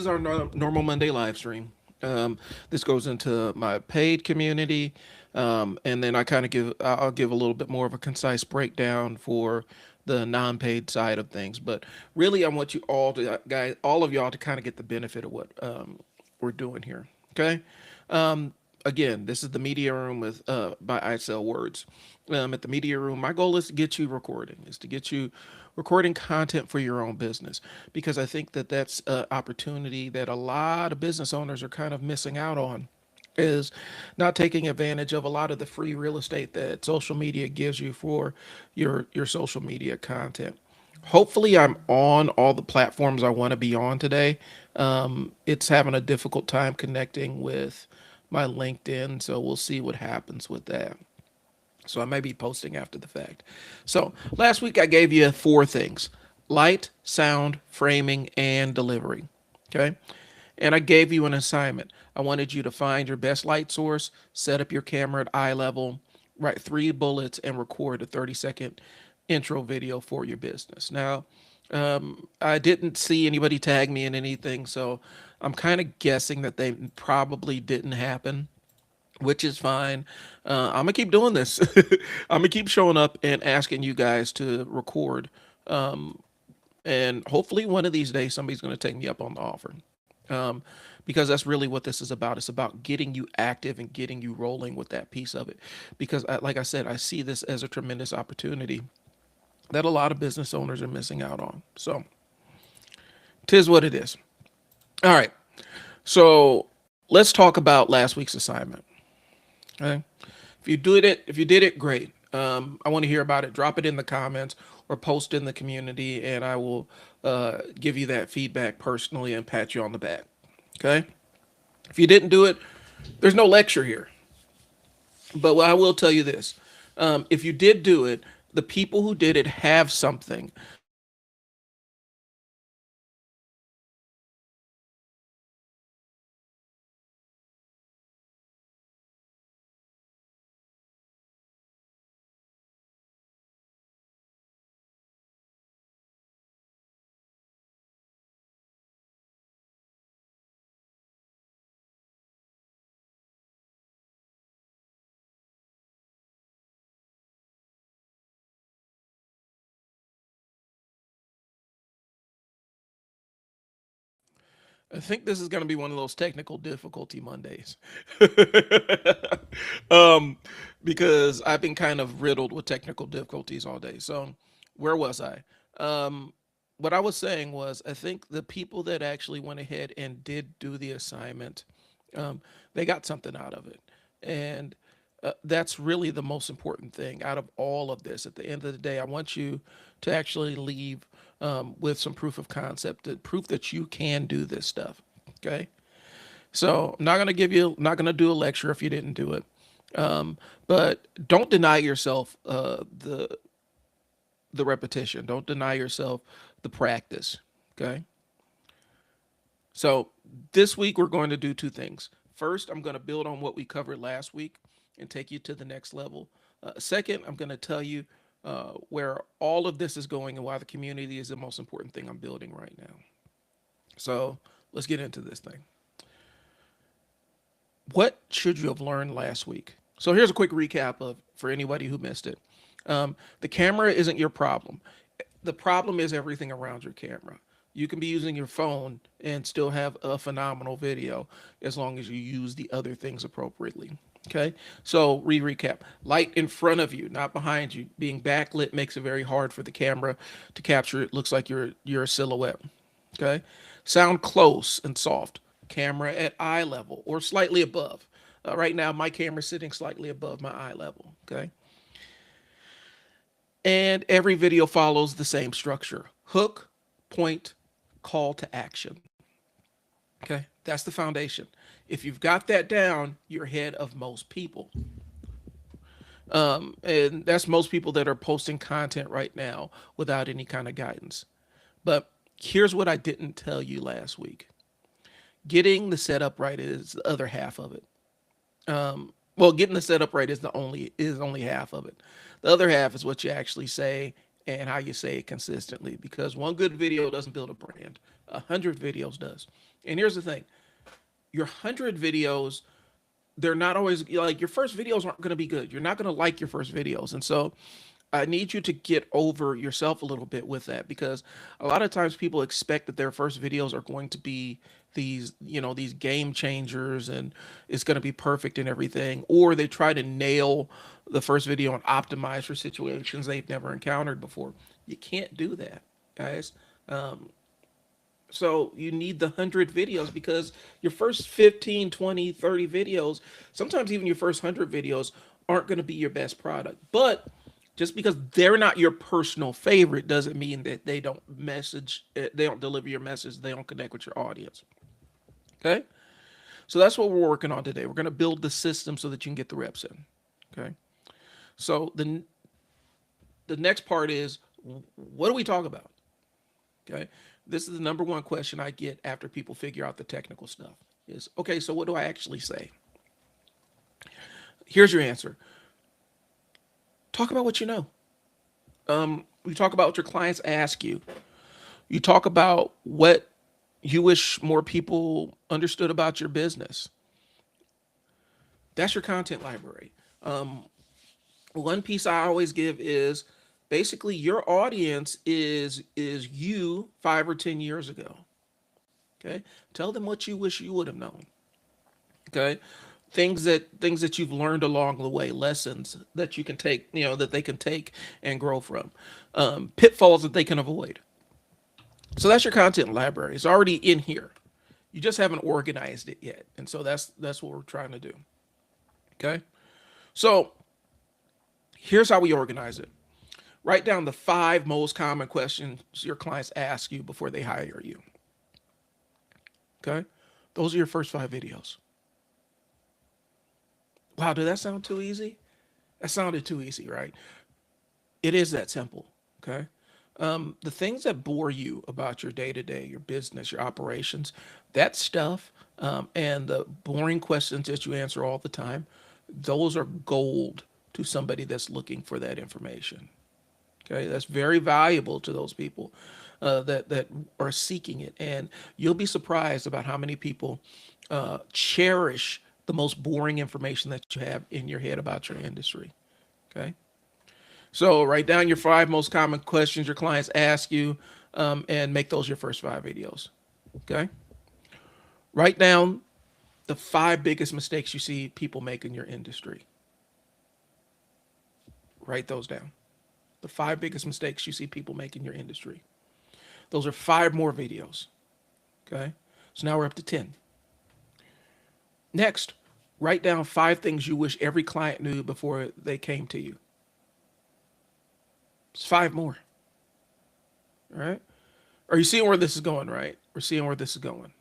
is our normal Monday live stream. This goes into my paid community, and then I'll give a little bit more of a concise breakdown for the non-paid side of things. But really, I want you all to guys, all of y'all to kind of get the benefit of what we're doing here. Okay. Again, this is the media room with by I Sell Words. At the media room, my goal is to get you recording, is to get you recording content for your own business, because I think that that's an opportunity that a lot of business owners are kind of missing out on, is not taking advantage of a lot of the free real estate that social media gives you for your social media content. Hopefully, I'm on all the platforms I want to be on today. It's having a difficult time connecting with my LinkedIn, so we'll see what happens with that. So I may be posting after the fact. So last week I gave you four things: light, sound, framing, and delivery. Okay. And I gave you an assignment. I wanted you to find your best light source, set up your camera at eye level, write three bullets, and record a 30-second intro video for your business. Now, I didn't see anybody tag me in anything, so I'm kind of guessing that they probably didn't happen, which is fine. I'm gonna keep doing this. I'm gonna keep showing up and asking you guys to record, and hopefully one of these days somebody's gonna take me up on the offer. Um, because that's really what this is about. It's about getting you active and getting you rolling with that piece of it. Because, like I said, I see this as a tremendous opportunity that a lot of business owners are missing out on. So, tis what it is. All right. So let's talk about last week's assignment. Okay. If you did it, great. I want to hear about it. Drop it in the comments or post in the community, and I will give you that feedback personally and pat you on the back. Okay. If you didn't do it, there's no lecture here. But I will tell you this: if you did do it, the people who did it have something that they can share with you that will help you I think this is going to be one of those technical difficulty Mondays. um, because I've been kind of riddled with technical difficulties all day. So, where was I? Um, what I was saying was, I think the people that actually went ahead and did do the assignment, um, they got something out of it. And that's really the most important thing out of all of this. At the end of the day, I want you to actually leave with some proof of concept, proof that you can do this stuff. Okay. So I'm not going to give you, not going to do a lecture if you didn't do it. But don't deny yourself the repetition. Don't deny yourself the practice. Okay. So this week we're going to do two things. First, I'm going to build on what we covered last week and take you to the next level. Second, I'm going to tell you where all of this is going and why the community is the most important thing I'm building right now. So let's get into this thing. What should you have learned last week? So here's a quick recap of for anybody who missed it. The camera isn't your problem. The problem is everything around your camera. You can be using your phone and still have a phenomenal video as long as you use the other things appropriately. Okay, so recap: light in front of you, not behind you. Being backlit makes it very hard for the camera to capture. It looks like you're a silhouette. Okay, sound close and soft. Camera at eye level or slightly above. Right now, my camera's sitting slightly above my eye level. Okay, and every video follows the same structure: hook, point, call to action. Okay, that's the foundation. If you've got that down, you're ahead of most people. And that's most people that are posting content right now without any kind of guidance. But here's what I didn't tell you last week: getting the setup right is the other half of it. Well, getting the setup right is only half of it. The other half is what you actually say and how you say it consistently, because one good video doesn't build a brand. 100 videos does. And here's the thing: your 100 videos, they're not always like your first videos aren't going to be good. You're not going to like your first videos. And so I need you to get over yourself a little bit with that, because a lot of times people expect that their first videos are going to be these game changers and it's going to be perfect and everything, or they try to nail the first video and optimize for situations they've never encountered before. You can't do that, guys. So you need the 100 videos, because your first 15, 20, 30 videos, sometimes even your first 100 videos, aren't going to be your best product. But just because they're not your personal favorite doesn't mean that they don't deliver your message, they don't connect with your audience. Okay. So that's what we're working on today. We're going to build the system so that you can get the reps in. Okay. So the next part is, what do we talk about? Okay. This is the number one question I get after people figure out the technical stuff is, okay, so what do I actually say? Here's your answer. Talk about what you know. You talk about what your clients ask you. You talk about what you wish more people understood about your business. That's your content library. One piece I always give is basically your audience is you 5 or 10 years ago. Okay, tell them what you wish you would have known. Okay, things that you've learned along the way, lessons that you can take, that they can take and grow from, pitfalls that they can avoid. So that's your content library. It's already in here. You just haven't organized it yet, and so that's what we're trying to do. Okay, so here's how we organize it. Write down the 5 most common questions your clients ask you before they hire you. Okay, those are your first 5 videos. Wow, did that sound too easy? That sounded too easy, right? It is that simple. Okay. The things that bore you about your day to day, your business, your operations, that stuff, and the boring questions that you answer all the time, those are gold to somebody that's looking for that information. Okay, that's very valuable to those people that are seeking it, and you'll be surprised about how many people cherish the most boring information that you have in your head about your industry. Okay. So write down your 5 most common questions your clients ask you, and make those your first 5 videos. Okay. Write down the 5 biggest mistakes you see people make in your industry. Write those down. The 5 biggest mistakes you see people make in your industry. Those are 5 more videos. Okay. So now we're up to 10. Next, write down 5 things you wish every client knew before they came to you. It's 5 more. All right. Are you seeing where this is going, right? We're seeing where this is going.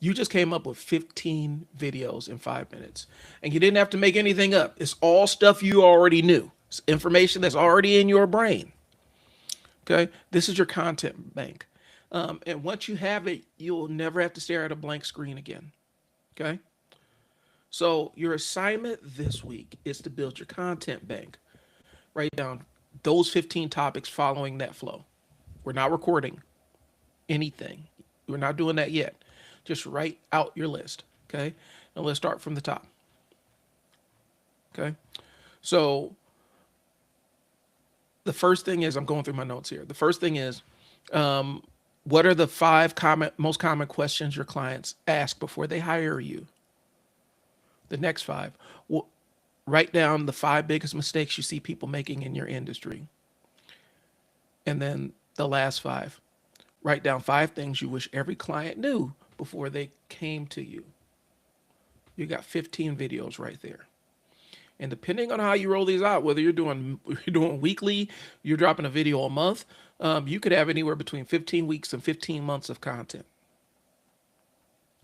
You just came up with 15 videos in 5 minutes, and you didn't have to make anything up. It's all stuff you already knew. It's information that's already in your brain. Okay. This is your content bank. And once you have it, you'll never have to stare at a blank screen again. Okay. So your assignment this week is to build your content bank. Write down those 15 topics following that flow. We're not recording anything. We're not doing that yet. Just write out your list. Okay. And let's start from the top. Okay. So the first thing is, I'm going through my notes here. The first thing is, what are the 5 most common questions your clients ask before they hire you? The next 5. Well, write down the 5 biggest mistakes you see people making in your industry. And then the last 5. Write down 5 things you wish every client knew before they came to you. You got 15 videos right there. And depending on how you roll these out, whether you're doing weekly, you're dropping a video a month, you could have anywhere between 15 weeks and 15 months of content.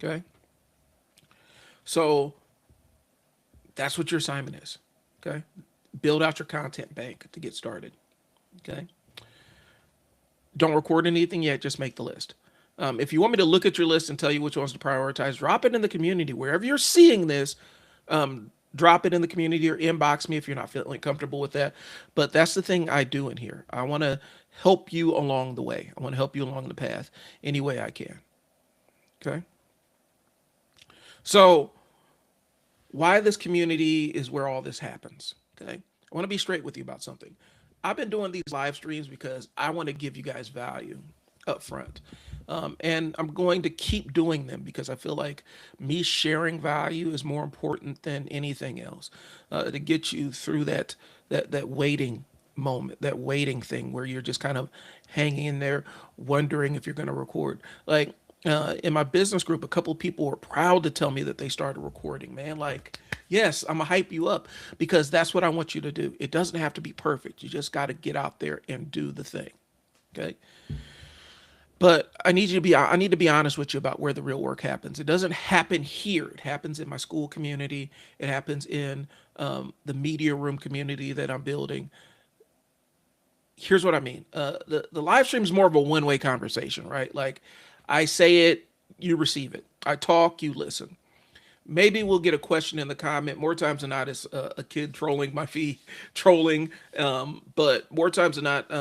Okay. So that's what your assignment is. Okay. Build out your content bank to get started. Okay. Don't record anything yet. Just make the list. If you want me to look at your list and tell you which ones to prioritize, drop it in the community. Wherever you're seeing this, drop it in the community or inbox me if you're not feeling comfortable with that. But that's the thing I do in here. I want to help you along the way. I want to help you along the path any way I can. Okay. So, why this community is where all this happens. Okay. I want to be straight with you about something. I've been doing these live streams because I want to give you guys value up front. And I'm going to keep doing them because I feel like me sharing value is more important than anything else to get you through that waiting moment, that waiting thing where you're just kind of hanging in there, wondering if you're going to record. Like in my business group, a couple of people were proud to tell me that they started recording. Man, like, yes, I'm gonna hype you up because that's what I want you to do. It doesn't have to be perfect. You just got to get out there and do the thing. Okay. But I need to be honest with you about where the real work happens. It doesn't happen here. It happens in my school community. It happens in the media room community that I'm building. Here's what I mean. The live stream is more of a one way conversation, right? Like I say it, you receive it. I talk, you listen. Maybe we'll get a question in the comment. More times than not, it's a kid trolling my feed, trolling. But more times than not,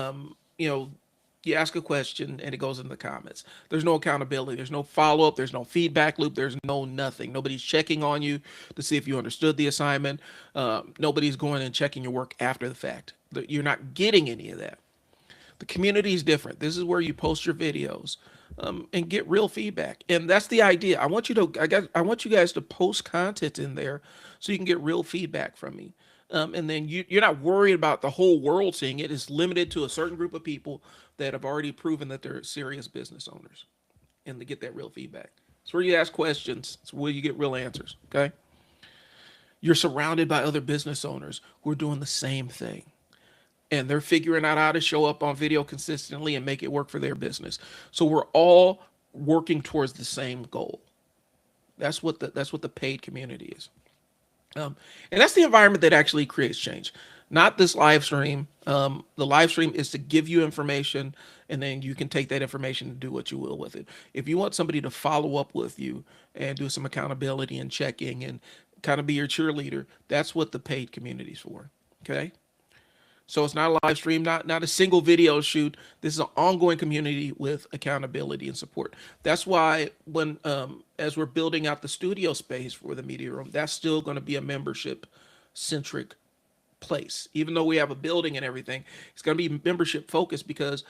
you ask a question and it goes in the comments. There's no accountability. There's no follow up. There's no feedback loop. There's no nothing. Nobody's checking on you to see if you understood the assignment. Nobody's going and checking your work after the fact. You're not getting any of that. The community is different. This is where you post your videos and get real feedback. And that's the idea. I want you guys to post content in there so you can get real feedback from me. And then you're not worried about the whole world seeing it. It's limited to a certain group of people that have already proven that they're serious business owners and to get that real feedback. It's where you ask questions. It's where you get real answers. Okay. You're surrounded by other business owners who are doing the same thing and they're figuring out how to show up on video consistently and make it work for their business. So we're all working towards the same goal. That's what the paid community is. And that's the environment that actually creates change, not this live stream. The live stream is to give you information, and then you can take that information and do what you will with it. If you want somebody to follow up with you and do some accountability and checking and kind of be your cheerleader, that's what the paid community is for. Okay. So it's not a live stream, not a single video shoot. This is an ongoing community with accountability and support. That's why when as we're building out the studio space for the media room, that's still going to be a membership centric place. Even though we have a building and everything, it's going to be membership focused because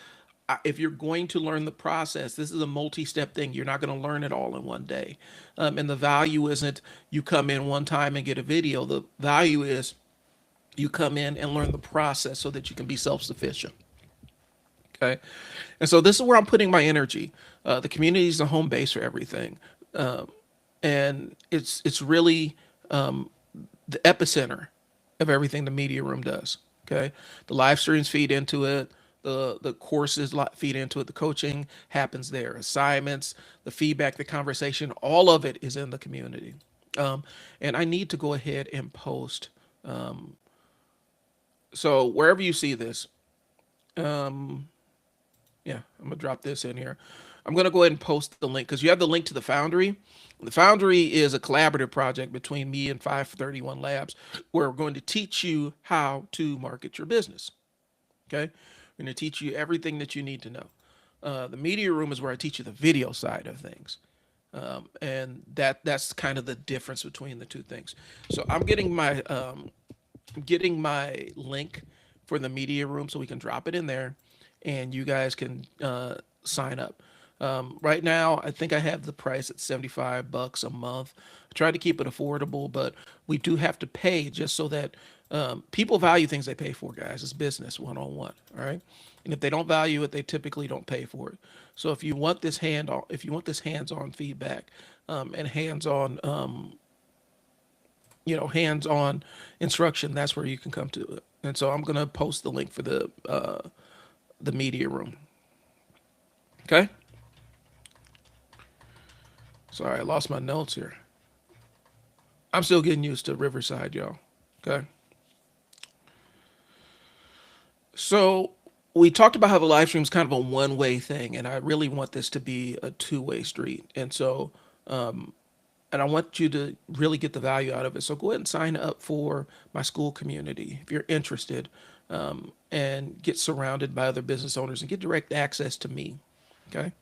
if you're going to learn the process, this is a multi-step thing. You're not going to learn it all in one day. And the value isn't you come in one time and get a video. The value is you come in and learn the process so that you can be self-sufficient. Okay. And so this is where I'm putting my energy. The community is the home base for everything. Um, and it's really the epicenter of everything the media room does. Okay. The live streams feed into it. The courses feed into it. The coaching happens there. Assignments, the feedback, the conversation, all of it is in the community. And I need to go ahead and post. So wherever you see this, um, yeah, I'm gonna drop this in here. I'm gonna go ahead and post the link because you have the link to the Foundry. The Foundry is a collaborative project between me and 531 Labs, where we're going to teach you how to market your business. Okay, we're going to teach you everything that you need to know. The media room is where I teach you the video side of things, and that's kind of the difference between the two things. So I'm getting my link for the media room so we can drop it in there and you guys can sign up. Right now, I think I have the price at $75 a month. I try to keep it affordable, but we do have to pay just so that people value things they pay for, guys. It's business 101. All right. And if they don't value it, they typically don't pay for it. So if you want this hands-on feedback and hands-on instruction, that's where you can come to it. And so I'm gonna post the link for the media room. Okay. Sorry, I lost my notes here. I'm still getting used to Riverside, y'all. Okay. So we talked about how the live stream is kind of a one-way thing, and I really want this to be a two-way street. And so and I want you to really get the value out of it. So go ahead and sign up for my school community if you're interested, and get surrounded by other business owners and get direct access to me. Okay.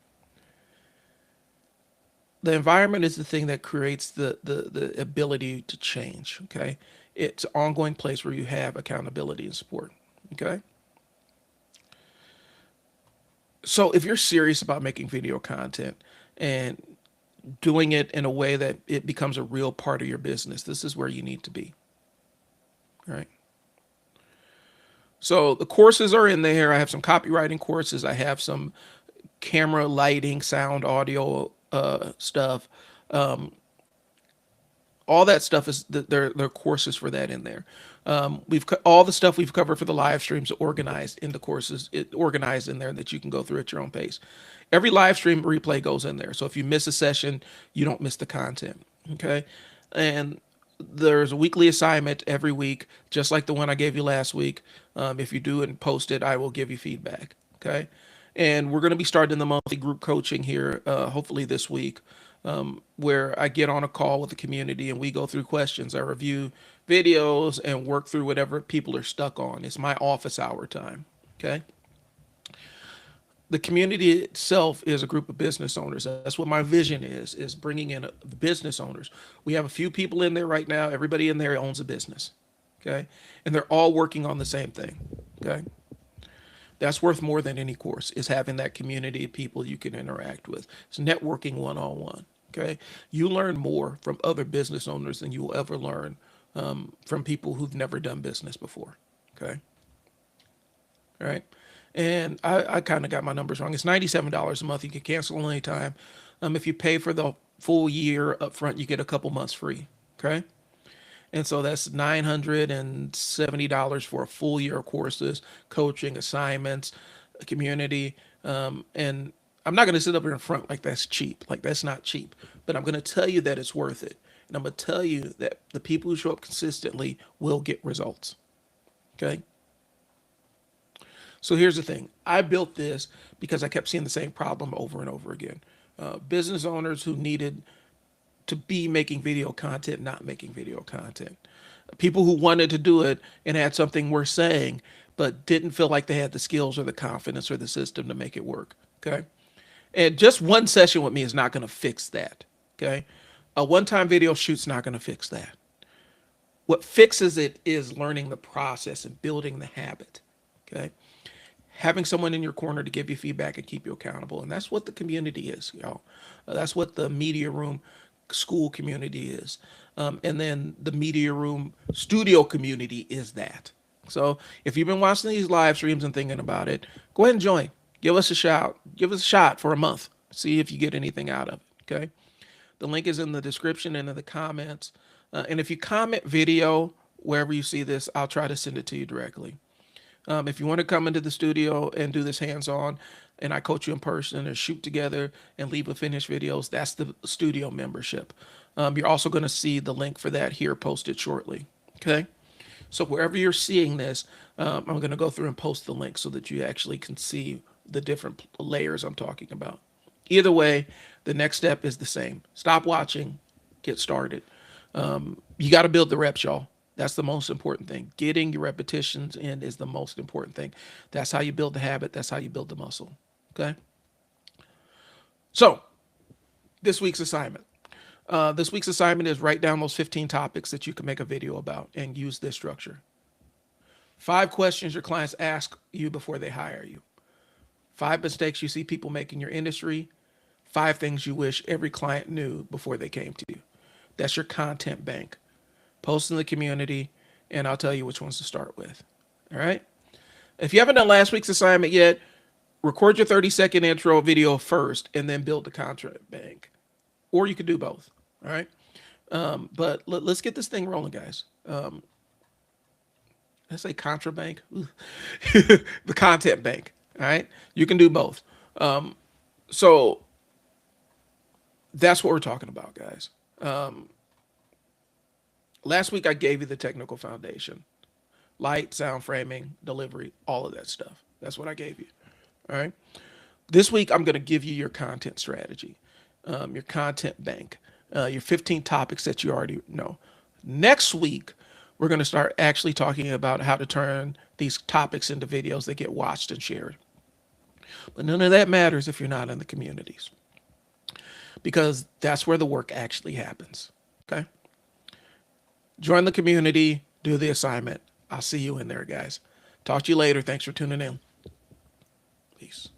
The environment is the thing that creates the ability to change. Okay. It's an ongoing place where you have accountability and support. Okay. So if you're serious about making video content and doing it in a way that it becomes a real part of your business, this is where you need to be. All right. So the courses are in there. I have some copywriting courses. I have some camera, lighting, sound, audio stuff. Um, all that stuff is there are courses for that in there. All the stuff we've covered for the live streams organized into courses, organized in there that you can go through at your own pace. Every live stream replay goes in there, so if you miss a session, you don't miss the content. Okay, and there's a weekly assignment every week, just like the one I gave you last week. If you do and post it, I will give you feedback. Okay, and we're going to be starting the monthly group coaching here, hopefully this week, where I get on a call with the community and we go through questions. I review videos and work through whatever people are stuck on. It's my office hour time. Okay. The community itself is a group of business owners. That's what my vision is bringing in business owners. We have a few people in there right now. Everybody in there owns a business. Okay. And they're all working on the same thing. Okay. That's worth more than any course, is having that community of people you can interact with. It's networking one-on-one. Okay. You learn more from other business owners than you will ever learn from people who've never done business before. Okay. All right. And I kind of got my numbers wrong. It's $97 a month. You can cancel anytime. If you pay for the full year up front, you get a couple months free. Okay. And so that's $970 for a full year of courses, coaching, assignments, a community. And I'm not going to sit up here in front like that's cheap. Like that's not cheap. But I'm going to tell you that it's worth it. And I'm going to tell you that the people who show up consistently will get results. Okay. So here's the thing. I built this because I kept seeing the same problem over and over again. Business owners who needed to be making video content, not making video content. People who wanted to do it and had something worth saying, but didn't feel like they had the skills or the confidence or the system to make it work. Okay. And just one session with me is not going to fix that. Okay. A one-time video shoot's not going to fix that. What fixes it is learning the process and building the habit. Okay. Having someone in your corner to give you feedback and keep you accountable. And that's what the community is, y'all. That's what the Media Room school community is. And then the Media Room studio community is that. So if you've been watching these live streams and thinking about it, go ahead and join. Give us a shout. Give us a shot for a month. See if you get anything out of it. Okay. The link is in the description and in the comments. And if you comment video wherever you see this, I'll try to send it to you directly. If you want to come into the studio and do this hands-on, and I coach you in person and shoot together and leave a finished videos, that's the studio membership. You're also going to see the link for that here posted shortly. Okay. So wherever you're seeing this, I'm going to go through and post the link so that you actually can see the different layers I'm talking about. Either way, the next step is the same. Stop watching, get started. You got to build the reps, y'all. That's the most important thing. Getting your repetitions in is the most important thing. That's how you build the habit. That's how you build the muscle. Okay. So this week's assignment. This week's assignment is write down those 15 topics that you can make a video about and use this structure. 5 questions your clients ask you before they hire you. 5 mistakes you see people make in your industry. 5 things you wish every client knew before they came to you. That's your content bank. Post in the community, and I'll tell you which ones to start with. All right. If you haven't done last week's assignment yet, record your 30-second intro video first and then build the content bank. Or you could do both. All right. But let's get this thing rolling, guys. I say contra bank, the content bank. All right. You can do both. So that's what we're talking about, guys. Last week I gave you the technical foundation, light, sound, framing, delivery, all of that stuff. That's what I gave you. All right. This week I'm going to give you your content strategy, your content bank. your 15 topics that you already know. Next week, we're going to start actually talking about how to turn these topics into videos that get watched and shared. But none of that matters if you're not in the communities, because that's where the work actually happens. Okay? Join the community, do the assignment. I'll see you in there, guys. Talk to you later. Thanks for tuning in. Peace.